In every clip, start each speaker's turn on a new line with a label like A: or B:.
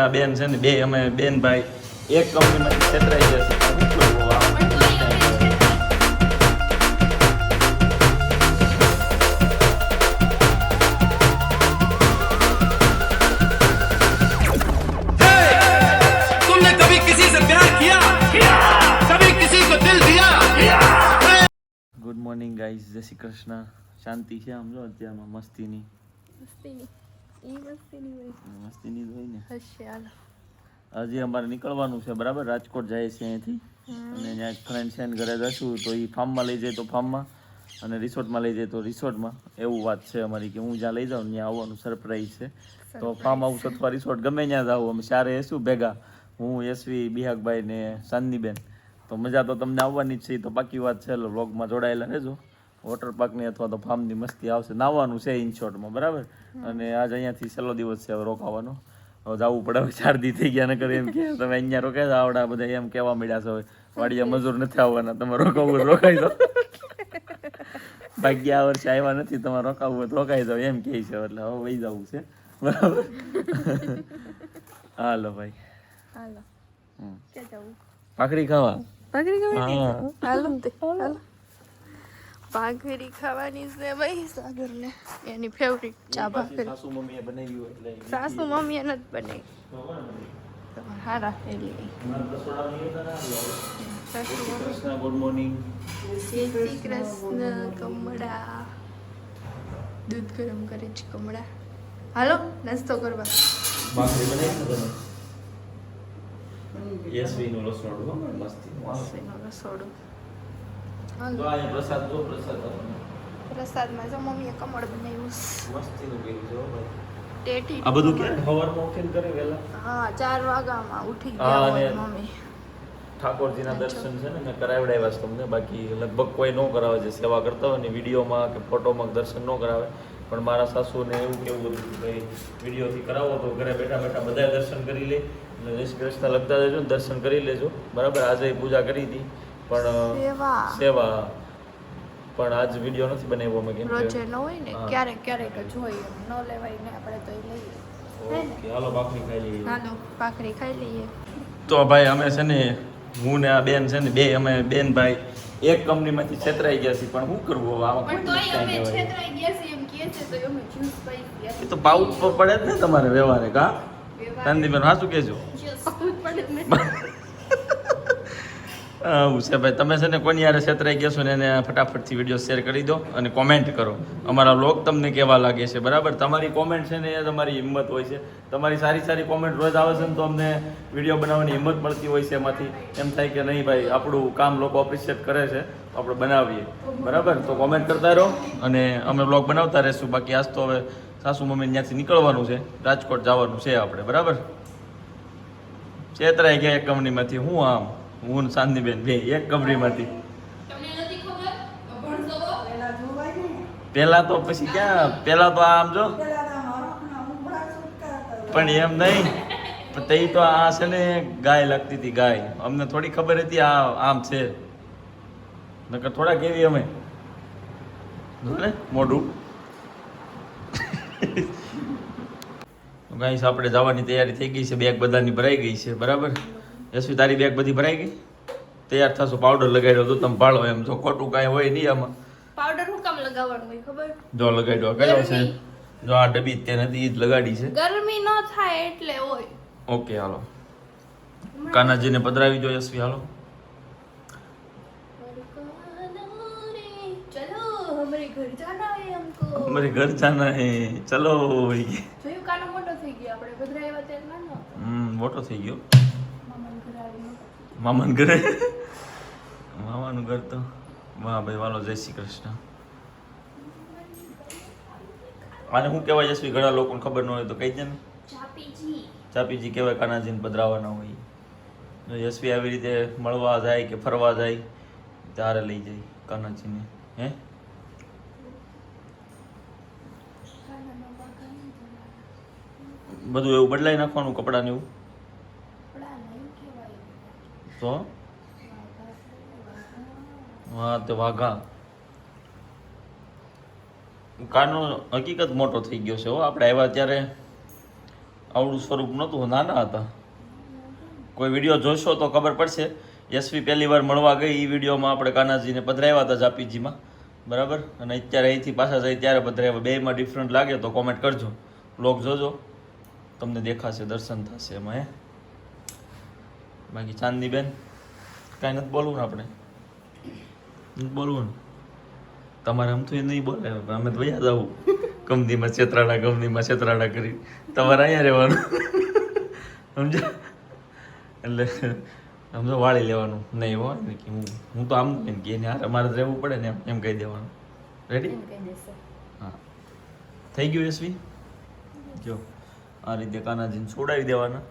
A: બેન છે ને બે અમે બેન ભાઈ એક કંપનીમાંથી છેતરાઈ ગયા છે.
B: तुमने कभी किसी से प्यार किया कभी किसी को दिल दिया
A: ગુડ મોર્નિંગ ગાઈઝ, જય શ્રી કૃષ્ણ. શાંતિ છે આમ જો અત્યારમાં મસ્તીની મસ્તીની જ હોય ને. હજી અમારે નીકળવાનું છે બરાબર. રાજકોટ જાય છે અહીંયાથી અને ત્યાં ફ્રેન્ડ છે ઘરે જશું તો એ ફાર્મમાં લઈ જાય તો ફાર્મમાં અને રિસોર્ટમાં લઈ જાય તો રિસોર્ટમાં. એવું વાત છે અમારી કે હું જ્યાં લઈ જાઉં ત્યાં આવવાનું સરપ્રાઈઝ છે. તો ફાર્મ હાઉસ અથવા રિસોર્ટ ગમે ત્યાં જાવ અમે ચારે હશું ભેગા, હું, યશવી, બિહાકભાઈ ને ચાંદનીબેન. તો મજા તો તમને આવવાની જ છે, તો પાકી વાત છે. વ્લોગમાં જોડાયેલા રહેજો. વોટર પાર્કની અથવા તો ફાર્મની મસ્તી આવશે. નાવાનું છે ઇન શોર્ટમાં બરાબર. અને આજ અહીંયાથી છેલ્લો દિવસ છે હવે રોકાવાનો. હવે જવું પડે, હવે 4 દી થઈ ગયા. નકર એમ કે તમે અહીંયા રોકાય આવડા બધા એમ કહેવા મળ્યા છે હવે વાડિયા મજૂર નથી આવવાના, તમે રોકાવું રોકાઈ જાઓ. બાકી આ વર્ષે આવ્યા નથી, તમારે રોકાવું હોય તો રોકાઈ જાવ એમ કહે છે. એટલે હવે વહી જવું છે બરાબર. હાલો ભાઈ,
C: હાલો ક્યાં જવું?
A: ભાખરી ખાવા.
C: ભાખરી ખાવાની?
A: હા.
C: હાલો તે હાલો. ભાખરી ખાવાની છે ભાઈ સાગરને, એની ફેવરિટ ચા ભાખરી.
A: સાસુ મમ્મીએ બનાવી હોય એટલે
C: સાસુ મમ્મીએ નથી બનાવી. તમારે હારા એલી સાસુ મમ્મી.
A: Good morning.
C: જય શ્રી કૃષ્ણ. કમળા દૂધ ગરમ કરે છે કમળા. હાલો નાસ્તો કરવા.
A: ભાખરી બનાવી છે તમે? યશવીનું રસોડું હો, મસ્તી.
C: એનો રસોડું.
A: તો
C: હાલો
A: આ પ્રસાદ જો પ્રસાદ
C: પ્રસાદમાં જો મમ્મીએ કમળ બનાવ્યું
A: મસ્તીનું કર્યું છે હો ભાઈ.
C: ટેટી.
A: આ બધું ક્યારે સવારમાં ઉઠીને કરે વહેલા?
C: હા 4 વાગ્યામાં ઉઠી
A: હા,
C: ગયા
A: અને
C: હોય મમ્મી.
A: ઠાકોરજીના દર્શન છે ને મેં કરાવડાવ્યા છે તમને. બાકી લગભગ કોઈ ન કરાવે છે સેવા કરતા હોય ને વિડીયોમાં કે ફોટોમાં દર્શન ન કરાવે. પણ મારા સાસુને એવું કેવું હતું કે ભાઈ વિડીયોથી કરાવો તો ઘરે બેઠા બેઠા બધા દર્શન કરી લે. એટલે જય શ્રી કૃષ્ણ લખતા જજો ને દર્શન કરી લેજો બરાબર. આજે પૂજા કરી હતી પણ સેવા પણ આજ વિડીયો નથી બનાવ્યો મેં. કેમ
C: રોજે ન હોય ને
A: હા.
C: ક્યારેક ક્યારેક જ હોય, એમ ન લેવાય ને આપણે તો એ લઈએ. હે ને?
A: ઓકે, હાલો ભાખરી ખાઈ લઈએ.
C: હાલો ભાખરી ખાઈ લઈએ.
A: તો ભાઈ અમે છે ને હું ને આ બેન છે ને બે અમે બેન ભાઈ એક કંપનીમાંથી છેતરાઈ ગયા છીએ. પણ શું કરવું હવે આમાં
C: પણ
A: કોઈ
C: તોય
A: નથી
C: અમે
A: કાંઈ કહેવાય.
C: છેતરાઈ ગયા છીએ એમ કહે છે તો અમે જ્યુસ પી ગયા.
A: એ તો પાવું તો પડે જ ને તમારે વ્યવહારે કા ચાંદીબેન સાચું કહેજો.
C: જ્યુસ પડે ને.
A: આવું છે ભાઈ. તમે છે ને કોની યારે છેતરાઈ ગયા છો ને એને ફટાફટથી વિડીયો શેર કરી દો અને કોમેન્ટ કરો. અમારા વ્લોગ તમને કેવા લાગે છે બરાબર. તમારી કોમેન્ટ છે ને એ જ અમારી હિંમત હોય છે. તમારી સારી સારી કોમેન્ટ રોજ આવે છે ને તો અમને વિડીયો બનાવવાની હિંમત મળતી હોય છે. એમાંથી એમ થાય કે નહીં ભાઈ આપણું કામ લોકો અપ્રિશિએટ કરે છે તો આપણે બનાવીએ બરાબર. તો કોમેન્ટ કરતા રહો અને અમે વ્લોગ બનાવતા રહીશું. બાકી આજ તો હવે સાસુ મમ્મી ત્યાંથી નીકળવાનું છે, રાજકોટ જવાનું છે આપણે બરાબર. છેતરાઈ ગયા એક કંપનીમાંથી. હું આમ હું ને ચાંદનીબેન બે એક કંપનીમાંથી. પેલા તો પછી ક્યાં, પેલા તો આમ જો પણ એમ નહીં. તે તો આ છે ને ગાય લાગતી હતી ગાય. અમને થોડી ખબર હતી આ આમ છે. નકર થોડા કેવી અમે જો ને મોઢું. ગાઈસ આપણે જવાની તૈયારી થઈ ગઈ છે. બેગ બધાની ભરાઈ ગઈ છે બરાબર. યશવી તારી બેગ બધી ભરાઈ ગઈ? તૈયાર થશો. પાવડર લગાડ્યો તો તમે ભાળો એમ. જો ખોટું કાંઈ હોય નહીં આમાં.
C: પાવડર હું કામ લગાવવાનું હોય ખબર?
A: જો લગાડ્યો કયો છે? જો આ ડબ્બી તે નથી ઈ જ લગાડી છે.
C: ગરમી ન થાય એટલે હોય.
A: ઓકે હાલો કાનાજીને પધરાવી દો યશવી. હાલો
C: ચલો હમારે ઘર જાના હે हमको.
A: અમારે ઘર જાના હે ચલો.
C: જોયું કાનો મોટો થઈ ગયો. આપણે પધરાવ્યા ત્યારે નાનો હતો.
A: મોટો થઈ ગયો.
C: મામાને ઘરે આવીને.
A: મામાનું ઘરે મામાનું ઘર તો વાહ ભાઈ વાલો. જય શ્રી કૃષ્ણ. આને શું કહેવાય યશવી? ઘણા લોકોને ખબર ન હોય તો કહી દે ને.
C: ચાપીજી.
A: ચાપીજી કહેવાય કાનાજીને પધરાવાના હોય. જો યશવી આવી રીતે મળવા જાય કે ફરવા જાય ત્યારે લઈ જાય કાનાજીને. હે બધું એવું બદલાઈ નાખવાનું કપડાને એવું તો હા તે વાઘા કાનો હકીકત મોટો થઈ ગયો છે હો. આપણે આવ્યા ત્યારે આવડું સ્વરૂપ નહોતું, નાના હતા. કોઈ વિડીયો જોશો તો ખબર પડશે. યશવી પહેલી વાર મળવા ગઈ એ વિડીયોમાં આપણે કાનાજીને પધરાવ્યા હતા જાપીજીમાં, બરાબર. અને અત્યારે અહીંથી પાછા જાય ત્યારે પધરાવ્યા. બેમાં ડિફરન્ટ લાગે તો કોમેન્ટ કરજો, વ્લોગ જોજો, તમને દેખાશે, દર્શન થશે એમાં. બાકી ચાંદની બેન કાંઈ નથી બોલવું ને આપણે, નથી બોલવું ને તમારે આમ તો એ નહીં બોલે, અમે તો વયા જવું કંપનીમાં છેતરાડા કરી, તમારે અહીંયા રહેવાનું સમજ્યા. એટલે સમજો વાળી લેવાનું નહીં હોય ને કે હું તો આમ ને કે એને અમારે રહેવું પડે ને એમ કહી દેવાનું. રેડી? હા, થઈ ગયું યશવી. જો આ રીતે કાનાજીને છોડાવી દેવાના,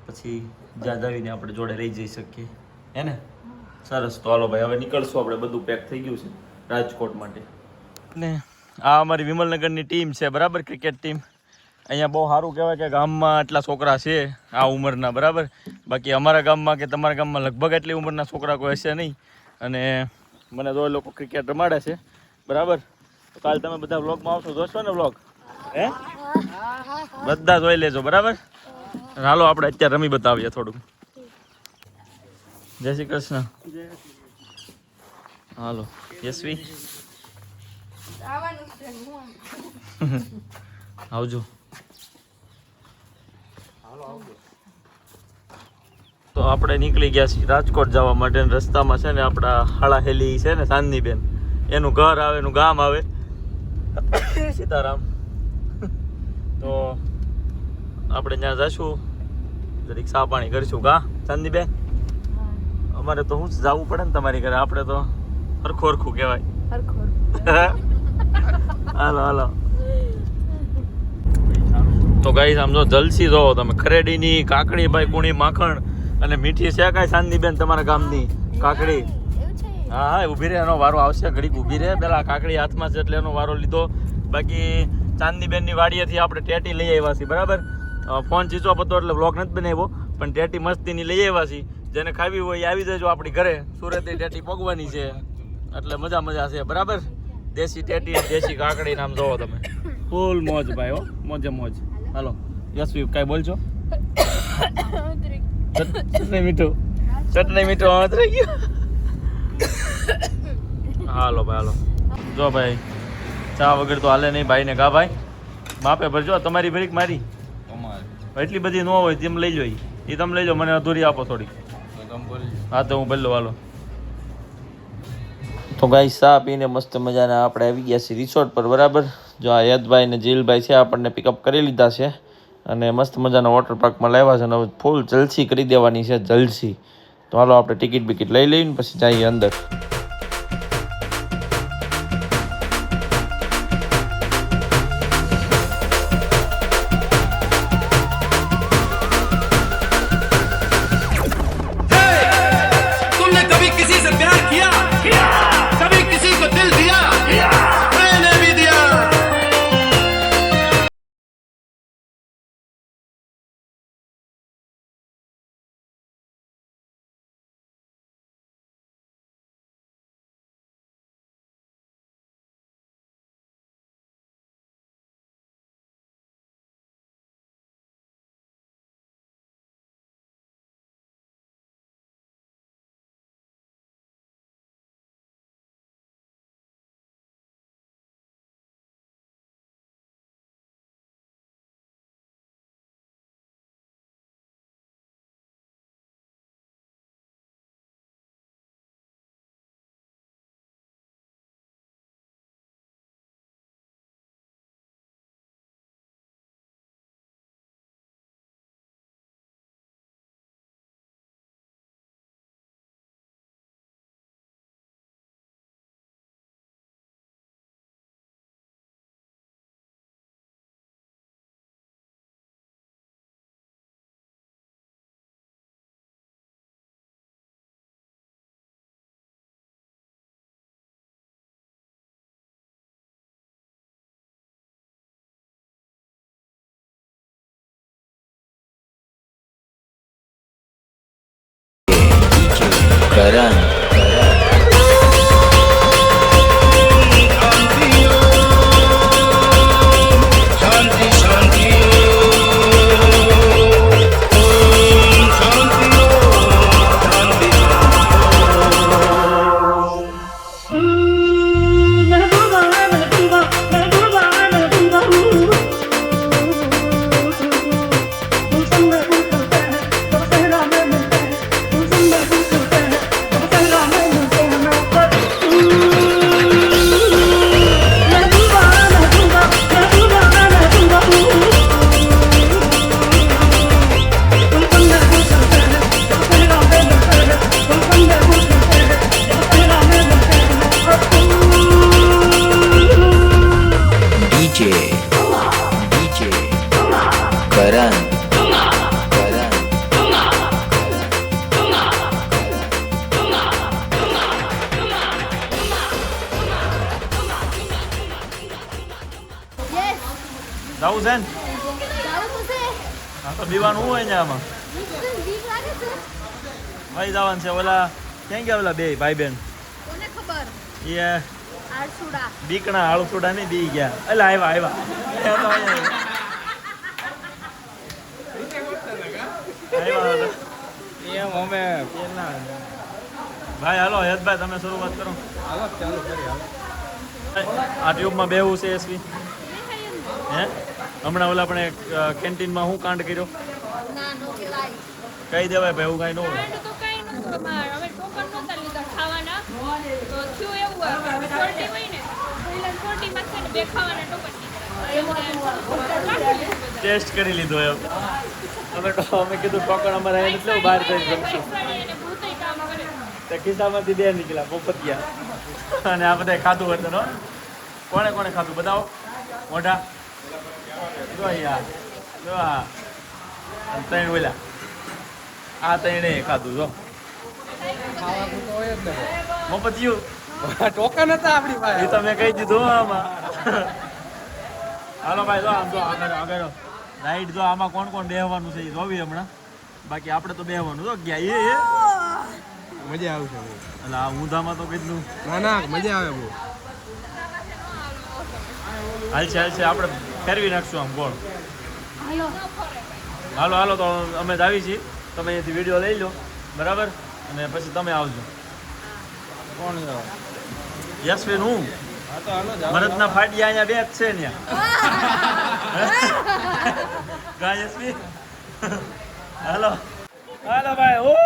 A: પછી જ્યાં આવીને આપણે જોડે લઈ જઈ શકીએ, હે ને? સરસ. તો હાલો ભાઈ, હવે નીકળશું આપણે, બધું પેક થઈ ગયું છે રાજકોટ માટે. ને આ અમારી વિમલનગરની ટીમ છે, બરાબર, ક્રિકેટ ટીમ. અહીંયા બહુ સારું કહેવાય કે ગામમાં આટલા છોકરા છે આ ઉંમરના, બરાબર. બાકી અમારા ગામમાં કે તમારા ગામમાં લગભગ એટલી ઉંમરના છોકરા કોઈ હશે નહીં. અને મને તો એ લોકો ક્રિકેટ રમાડે છે, બરાબર. તો કાલ તમે બધા વ્લોગમાં આવશો, જોશો ને વ્લોગ? હે, બધા જોઈ લેજો, બરાબર. હાલો આપણે અત્યારે રમી બતાવીએ થોડુંક. જય શ્રી કૃષ્ણ. હાલો યશવી આવજો. તો આપણે નીકળી ગયા છીએ રાજકોટ જવા માટે. રસ્તામાં છે ને આપણા હાળા હેલી છે ને ચાંદનીબેન, એનું ઘર આવે, એનું ગામ આવે સીતારામ. તો આપણે ત્યાં જઈશું, જરીક ચા પાણી કરીશું. કા ચાંદનીબેન? અમારે તો શું જવું પડે ને તમારી ઘરે, આપણે તો હરખું હરખું કહેવાય. હાલો હાલો. તો ગાઈસ આમ જો જલસી જોવો તમે, ખરેડીની કાકડી, ભાઈ કુણી માખણ અને મીઠી છે કાંઈ ચાંદનીબેન તમારા ગામની કાકડી? હા હા, ઊભી રહે, એનો વારો આવશે, ઘડીક ઊભી રહે. પેલા કાકડી હાથમાં છે એટલે એનો વારો લીધો. બાકી ચાંદનીબેનની વાડીએથી આપણે ટેટી લઈ આવ્યા છીએ, બરાબર. ફોન ચીચો હતો એટલે વ્લોગ નથી બનાવ્યો, પણ ટેટી મસ્તીની લઈ આવ્યા છીએ. જેને ખાવી હોય એ આવી જજો આપણી ઘરે. સુરતની ટેટી પગવાની છે એટલે મજા છે, બરાબર. દેશી ટેટી, દેશી કાકડી, નામ જોવો તમે, ફૂલ મોજ ભાઈ, હો મોજે મોજ. હાલો યશવી, કાંઈ બોલજો? ચટણી મીઠું ઉતરી ગયું. હાલો ભાઈ હાલો. જો ભાઈ ચા વગર તો હાલે નહીં ભાઈને. કા ભાઈ માપે ભરજો, તમારી ભરીક મારી એટલી બધી ન હોય, જેમ લઈ લો એ તમે લઈ લો, મને અધૂરી આપો થોડી. હા તો હું ભરી લો. હાલો. તો ગાઈ ચા પીને મસ્ત મજાના આપણે આવી ગયા છીએ રિસોર્ટ પર, બરાબર. જો આ યદભાઈ ને જીલભાઈ છે, આપણને પિકઅપ કરી લીધા છે અને મસ્ત મજાના વોટર પાર્કમાં લાવ્યા છે. અને હવે ફૂલ જલસી કરી દેવાની છે, જલસી. તો હાલો આપણે ટિકિટ બિકિટ લઈ લઈને પછી જઈએ અંદર.
B: तुमने कभी किसी से प्यार किया? कभी किसी को दिल दिया? मैंने भी दिया.
D: शांति शांति
A: જાવું છે ને હા તો બીવાનું હોય ને આમાં ભાઈ જવાનું છે ઓલા ક્યાં ગયા ઓલા બે ભાઈ બેન એ બીકણા આળસુડા નહીં બી ગયા એટલે આવ્યા ભાઈ હાલો યશભાઈ તમે શરૂઆત કરો આ ટ્યુબમાં બેવું છે એસવી હે હમણાં ઓલા આપણે કેન્ટીનમાં શું કાંડ કર્યો કહી દેવાય ભાઈ એવું કાંઈ ન હોય ટેસ્ટ કરી લીધો એમ અમે કીધું ટોકન અમારે એટલે બહાર જઈને જમશું તે ખિસ્સામાંથી બે નીકળ્યા પોપતિયા અને આ બધા ખાધું હતું નો કોણે કોણે ખાધું બતાવો મોઢા જો યાર જો આ ત્રણ ઓલા આ ત્રણે ખાધું જો મોપતિયું
D: ટોકન હતા આપણી પાસે
A: એ તમે કહી દીધું આમાં હાલો ભાઈ જો આમ જો આગળ રાઈટ જો આમાં કોણ કોણ બેહવાનું છે એ જોવી હમણાં બાકી આપણે તો બેહવાનું જો ગયા એ
D: મજા આવશે
A: એટલે આ ઊંધામાં તો કીધું
D: ના મજા આવે બહુ
A: હાલશે આપણે ફેરવી નાખશું આમ ગોળ હાલો તો અમે જ આવી છીએ તમે અહીંયાથી વિડીયો લઈ લો બરાબર અને પછી તમે આવજો
D: કોણ
A: યશવીન હું ભરતના ફાટિયા અહીંયા બે જ છે ને કા યશવી હાલો ભાઈ ઓ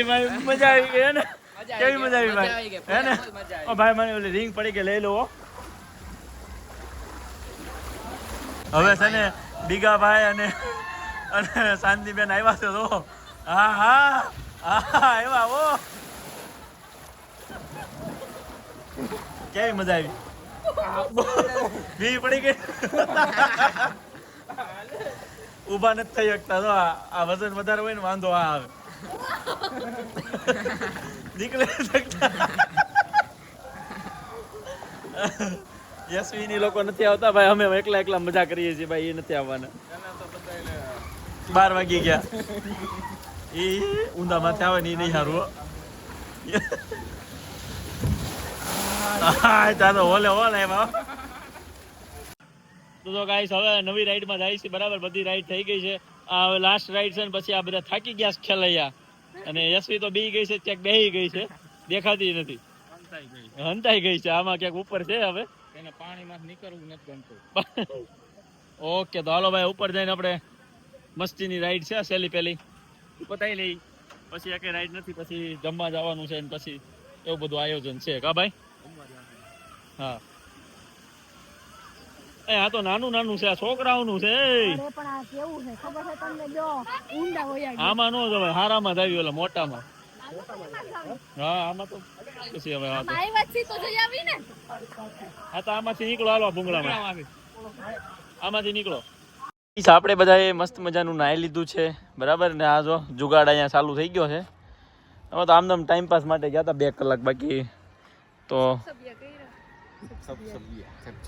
A: ભાઈ મજા આવી ગઈ હે ને કેવી મજા આવી ભાઈ હે ને ઓ ભાઈ મને ઓલી રિંગ પડી કે લઈ લો હવે છે ને બીગા ભાઈ અને શાંતિબેન આવ્યા છે તો હા આવ્યા ઓ કેવી મજા આવી વી પડી ગઈ ઊભા નથી થઈ શકતા તો આ વજન વધારે હોય ને વાંધો આ આવે નીકળે શકતા યશવીની લોકો નથી આવતા ભાઈ અમે એકલા મજા કરીએ છીએ ભાઈ એ નથી આવવાના 12 વાગી ગયા એ ઊંધા માથે આવે ને એ નહીં સારું ચાલો ઓલે એમાં તો ગાઈસ હવે નવી રાઈડમાં જાય છે બરાબર બધી રાઈડ થઈ ગઈ છે આ હવે લાસ્ટ રાઈડ છે ને પછી આ બધા થાકી ગયા ખેલૈયા અને યશવી તો બી ગઈ છે ક્યાંક બેહી ગઈ છે દેખાતી નથી હંતાઈ ગઈ છે આમાં ક્યાંક ઉપર છે હવે
D: એને પાણીમાં નીકળવું નથી ગમતું
A: ઓકે તો હાલો ભાઈ ઉપર જઈને આપણે મસ્તીની રાઈડ છે સહેલી પહેલી પતાવી લઈ પછી એકે રાઈડ નથી પછી જમવા જવાનું છે ને પછી એવું બધું આયોજન છે કા ભાઈ હા આ તો નાનું છે આ છોકરાઓનું છે આમાં નો જવાય હારામાં જ આવી ઓલા મોટામાં હા આમાં તો પછી હવે હા તો આમાંથી નીકળો હાલો ભૂંગળામાં આમાંથી નીકળો આપણે બધાએ મસ્ત મજાનું નાહી લીધું છે બરાબર ને આ જો જુગાડ અહીંયા ચાલુ થઈ ગયો છે અમે તો આમ ટાઈમ પાસ માટે ગયા હતા 2 કલાક બાકી તો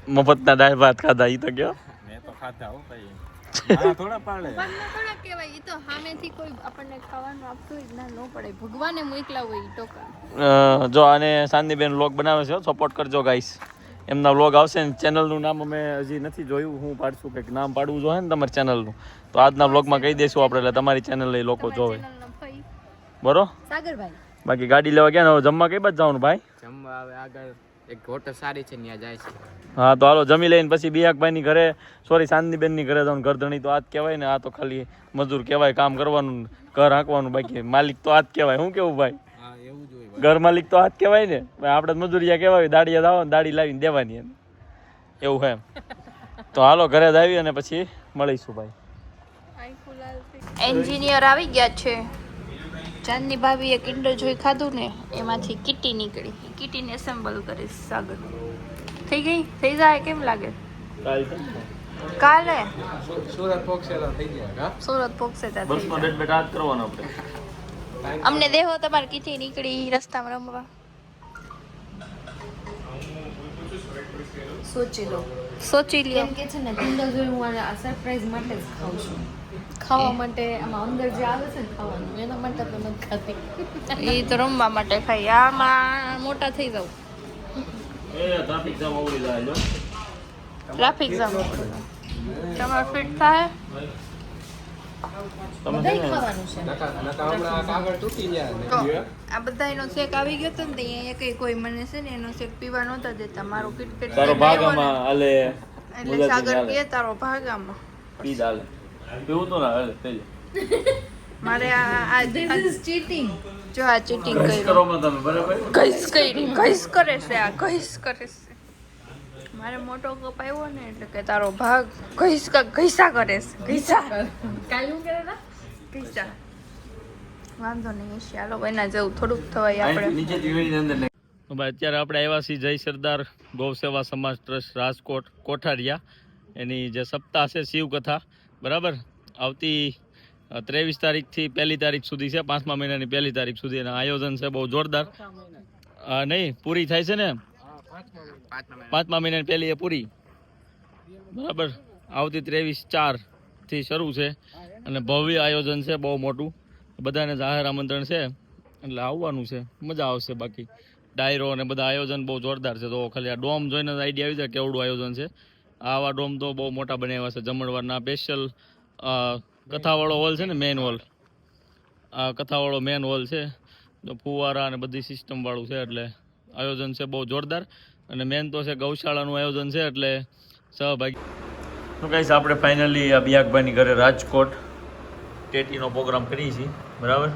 A: મફતના દાળ ભાત ખાધા ઈ તો ગયો
D: મેં તો ખાધા હો ભાઈ થોડા પાડે
C: થોડા કહેવાય ઈ તો સામેથી કોઈ આપણને ખાવાનું આપતું જ ના ન પડે ભગવાને મોકલા હોય ઈ ટોકન
A: જો આને શાંતિબેન વ્લોગ બનાવે છે સપોર્ટ કરજો ગાઈસ એમના વ્લોગ આવશે ને ચેનલનું નામ અમે હજી નથી જોયું હું પાડશું કંઈક નામ પાડવું જોઈએ ને તમારી ચેનલનું તો આજના વ્લોગમાં કહી દઈશું આપણે એટલે તમારી ચેનલ લઈ લોકો જોવે બરો
C: સાગરભાઈ
A: બાકી ગાડી લેવા ગયા ને જમવા કઈ બાજુ જવાનું ભાઈ
D: જમવા આવે આગળ એક હોટલ સારી છે ત્યાં જાય છે
A: હા તો હાલો જમી લઈને પછી બિયાકભાઈની ઘરે સોરી શાંતિબેનની ઘરે જવાનું ઘરધણી તો આ જ કહેવાય ને આ તો ખાલી મજૂર કહેવાય કામ કરવાનું ઘર હાંકવાનું બાકી માલિક તો આ જ કહેવાય શું કેવું ભાઈ
D: હા એવું જ હોય
A: ઘર માલિક તો આ જ કહેવાય ને આપણે મજૂરિયા કહેવાય દાડિયા દાવો ને દાડી લાવીને દેવાની એમ એવું છે એમ તો હાલો ઘરે જ આવી અને પછી મળીશું ભાઈ
C: એન્જિનિયર આવી ગયા છે ચાંદની ભાભીએ કિન્ડર જોઈ ખાધું ને એમાંથી કીટી નીકળી. કીટીને એસેમ્બલ કરીશ સાગર. થઈ ગઈ? થઈ જાય કેમ લાગે?
A: કાલ છે ને
C: કાલે
D: સુરત પોક્ષેલા થઈ ગયા
C: સુરત પોકશે ત્યાં થઈ
A: બસમાં
C: જાય.
A: બેઠ બેઠ આ જ કરવાનો આપણે.
C: અમને દેહો તમારી કીટી નીકળી રસ્તામાં રમવા.
E: સોચી લો
C: સોચી લ્યો.
E: કેમ કે છે ને કિન્ડર જોઈ હું આ સરપ્રાઈઝ માટે જ ખાઉં છું. ખાવા માટે આમાં અંદર જે આવે છે ને ખાવાનું એના માટે તો નથી ખાતી.
C: એ તો રમવા માટે ખાઈ. આમાં મોટા થઈ જાવ.
A: એ ટ્રાફિક જામ આવડી જાય જો.
C: ટ્રાફિક જામ તમારે ફિટ થાય.
A: તમે
E: બધાય
A: છે ને
E: ખાવાનું છે.
D: હમણાં કાગળ તૂટી જાય
C: તો આ બધા એનો શેક આવી ગયો તો ને અહીંયા કઈ કોઈ મને છે ને એનો શેક પીવા નહોતા દેતા. મારો કિટકેટ
A: તારો ભાગામાં હાલે
C: એટલે સાગર કે તારો ભાગામાં.
A: પી હાલે પીવું તો ના હાલે થઈ
C: મારે આ
E: This is cheating.
C: જો આ ચીટિંગ
A: જાય
C: કર્યું.
A: કરોમાં તમે બરાબર
C: ઘઈસ કરી ઘઈસ કરે છે આ ઘઈસ કરે છે. મારે મોટો કપ આવ્યો ને એટલે કે તારો ભાગ ઘઈસા કરે છે ઘઈસા
E: કાલે હું કરેલા?
C: ઘઈસા. વાંધો નહીં ચાલો એના જેવું થોડુંક થવાય આપણે.
A: નીચેથી વેણીને અંદર નાખ. ભાઈ અત્યારે આપણે આવ્યા છીએ જય સરદાર ગૌ સેવા સમાજ ટ્રસ્ટ રાજકોટ કોઠારિયા. એની જે સપ્તાહ છે શિવકથા બરાબર આવતી 23 તારીખથી 1 તારીખ સુધી છે. 5મા મહિનાની 1 તારીખ સુધી એના આયોજન છે બહુ જોરદાર. નહીં પૂરી થાય છે ને 5મા મહિનાની 1 એ પૂરી બરાબર. આવતી 23/4 થી શરૂ છે અને ભવ્ય આયોજન છે બહુ મોટું. બધાને જાહેર આમંત્રણ છે એટલે આવવાનું છે. મજા આવશે. બાકી ડાયરો અને બધા આયોજન બહુ જોરદાર છે. તો ખાલી આ ડોમ જોઈને જ આઈડિયા આવી જાય કેવડું આયોજન છે. આવા ડોમ તો બહુ મોટા બનાવ્યા છે. જમણવારના સ્પેશિયલ કથાવાળો હોલ છે ને મેન હોલ. આ કથાવાળો મેન હોલ છે. તો ફુવારા અને બધી સિસ્ટમવાળું છે એટલે આયોજન છે બહુ જોરદાર. અને મેન તો છે ગૌશાળાનું આયોજન છે એટલે સહભાગી. શું કહીશ આપણે ફાઇનલી આ બિયાકભાઈની ઘરે રાજકોટ ટેટીનો પ્રોગ્રામ કરીએ છીએ બરાબર.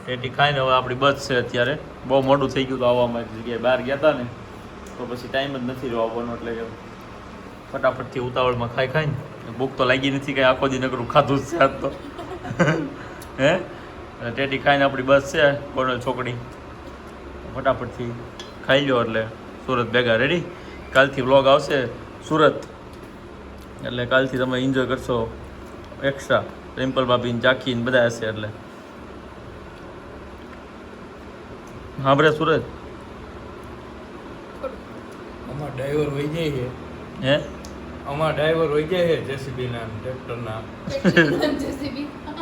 A: ટેટી ખાઈને હવે આપણી બસ છે અત્યારે. બહુ મોડું થઈ ગયું તો આવવામાં. એક જગ્યાએ બહાર ગયા હતા ને તો પછી ટાઈમ જ નથી રહ્યો આવવાનો એટલે કે ફટાફટથી ઉતાવળમાં ખાઈને ભૂખ તો લાગી નથી કાંઈ. આખો દી નકરું ખાધું જ છે આજ તો હે. ટેટી ખાઈને આપણી બસ છે કોરલ છોકરી. ફટાફટથી ખાઈ લો એટલે સુરત ભેગા રેડી. કાલથી વ્લોગ આવશે સુરત એટલે કાલથી તમે એન્જોય કરશો એક્સ્ટ્રા. રિમ્પલ ભાભીને ચાખીને બધા હશે એટલે હા bre સુરત.
D: અમાર ડ્રાઈવર વહી જાય છે
A: હે
D: અમાર ડ્રાઈવર વહી જાય છે જેસીબી ના ટ્રેક્ટર ના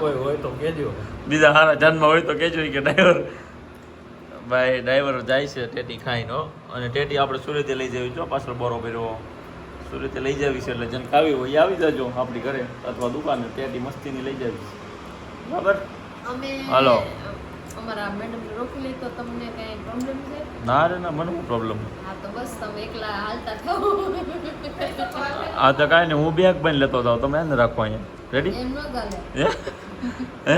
D: કોઈ હોય તો કહેજો.
A: બીજા સારા જાનમાં હોય તો કહેજો કે ડ્રાઈવર ભાઈ ડ્રાઈવર જાય છે ટેટી ખાઈને હો. અને ટેટી આપણે સુરતે લઈ જવી જો પાછળ બોરો ભર્યો સુરતે લઈ જવી છે એટલે જેને ખાવી હોય એ આવી જજો આપણી ઘરે અથવા દુકાને. ટેટી મસ્તીની લઈ જવી બરાબર.
E: અમે
A: હાલો.
E: અમારા મેડમ રોકી લે તો તમને કઈ પ્રોબ્લેમ છે?
A: ના રે ના મને શું પ્રોબ્લેમ.
E: હા તો બસ તમે એકલા હાલતા થાઓ.
A: આ તો કાંઈ નહીં હું બેગ બની લેતો જાઉં તમે એને રાખો અહીંયા રેડી.
E: એમ ન ગાલે.
A: હે હે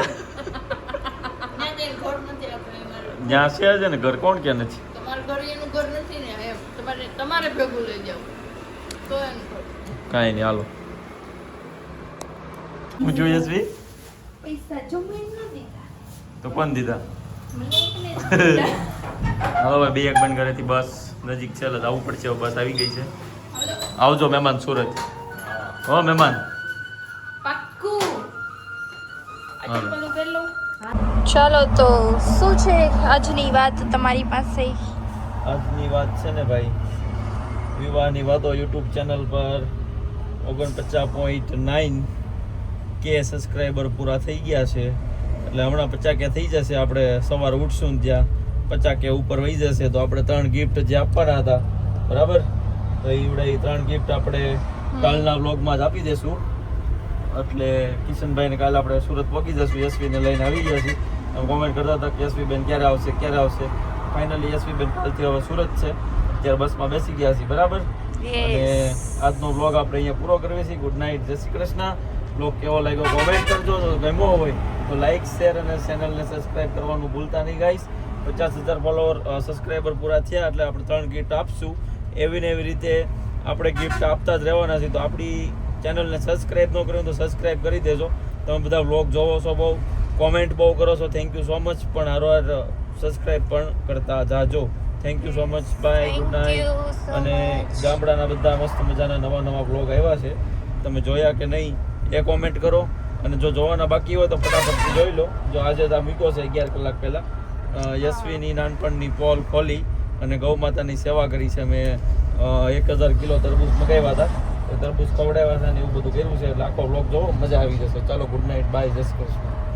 E: ઘર નથી આપણે અમારે.
A: જ્યાં છે છે ને ઘર કોણ કે નથી.
C: તમારું ઘર એનું ઘર નથી ને એમ. તમારે ભેગું લઈ જાવ તો એમ
A: કાંઈ નહીં હાલો. હું જોઈએ છીએ
E: પૈસા જમે ન દીધા.
A: તો કોણ દીધા.
E: મને એકને જ
A: હાલો ભાઈ બે એક બંધ ઘરેથી બસ નજીક છે એટલે જવું પડશે. હવે બસ આવી ગઈ છે. આવજો મહેમાન સુરત. હો મહેમાન.
E: પાક્કું.
A: હાલો.
E: પેલું પેલું
C: ચાલો તો શું છે આજની વાત તમારી પાસે?
A: આજની વાત છે ને ભાઈ વિવાહની વાતો યુટ્યુબ ચેનલ પર 49.9 કે સબસ્ક્રાઈબર પૂરા થઈ ગયા છે એટલે હમણાં 50 કે થઈ જશે. આપણે સવારે ઉઠશું ને ત્યાં 50 કે ઉપર વહી જશે તો આપણે 3 ગિફ્ટ જે આપવાના હતા બરાબર તો એ 3 ગિફ્ટ આપણે કાલના વ્લોગમાં જ આપી દેશું. એટલે કિશનભાઈને કાલે આપણે સુરત પહોંચી જશું. યશવીને લઈને આવી ગયા છીએ. કોમેન્ટ કરતા હતા કે યશવીબેન ક્યારે આવશે ક્યારે આવશે. ફાઇનલી યશવીબેન કાલથી હવે સુરત છે. અત્યારે બસમાં બેસી ગયા છીએ બરાબર. અને આજનો વ્લોગ આપણે અહીંયા પૂરો કરીએ છીએ. ગુડ નાઇટ, જય શ્રી કૃષ્ણ. વ્લોગ કેવો લાગ્યો કોમેન્ટ કરજો. જો ગમ્યો હોય તો લાઇક શેર અને ચેનલને સબસ્ક્રાઈબ કરવાનું ભૂલતા નહીં ગાઈસ. 50,000 ફોલોવર સબસ્ક્રાઈબર પૂરા થયા એટલે આપણે 3 ગિફ્ટ આપશું. એવી ને એવી રીતે આપણે ગિફ્ટ આપતા જ રહેવાના છે. તો આપણી ચેનલને સબસ્ક્રાઈબ ન કર્યું તો સબસ્ક્રાઈબ કરી દેજો. તમે બધા વ્લોગ જોવો છો બહુ કોમેન્ટ બહુ કરો છો, થેન્ક યુ સો મચ. પણ હારવાર સબસ્ક્રાઇબ પણ કરતા જાજો. Thank you so much. Bye, good
C: Thank you
A: night.
C: so
A: અને
C: much.
A: ગામડાના બધા મસ્ત મજાના નવા બ્લોગ આવ્યા છે, તમે જોયા કે નહીં એ કોમેન્ટ કરો. અને જો જોવાના બાકી હોય તો ફટાફટ જોઈ લો. જો આજે તો આ મૂક્યો છે 11 કલાક પહેલાં. યશવીની નાનપણની પોલ ખોલી અને ગૌ માતાની સેવા કરી છે. મેં 1000 કિલો તરબૂચ મગાવ્યા હતા, એ તરબૂચ ખવડાવ્યા હતા ને એવું બધું કર્યું છે. એટલે આખો બ્લોગ જોવો, મજા આવી જશે. ચાલો, ગુડ નાઇટ, બાય, જય શ્રી કૃષ્ણ.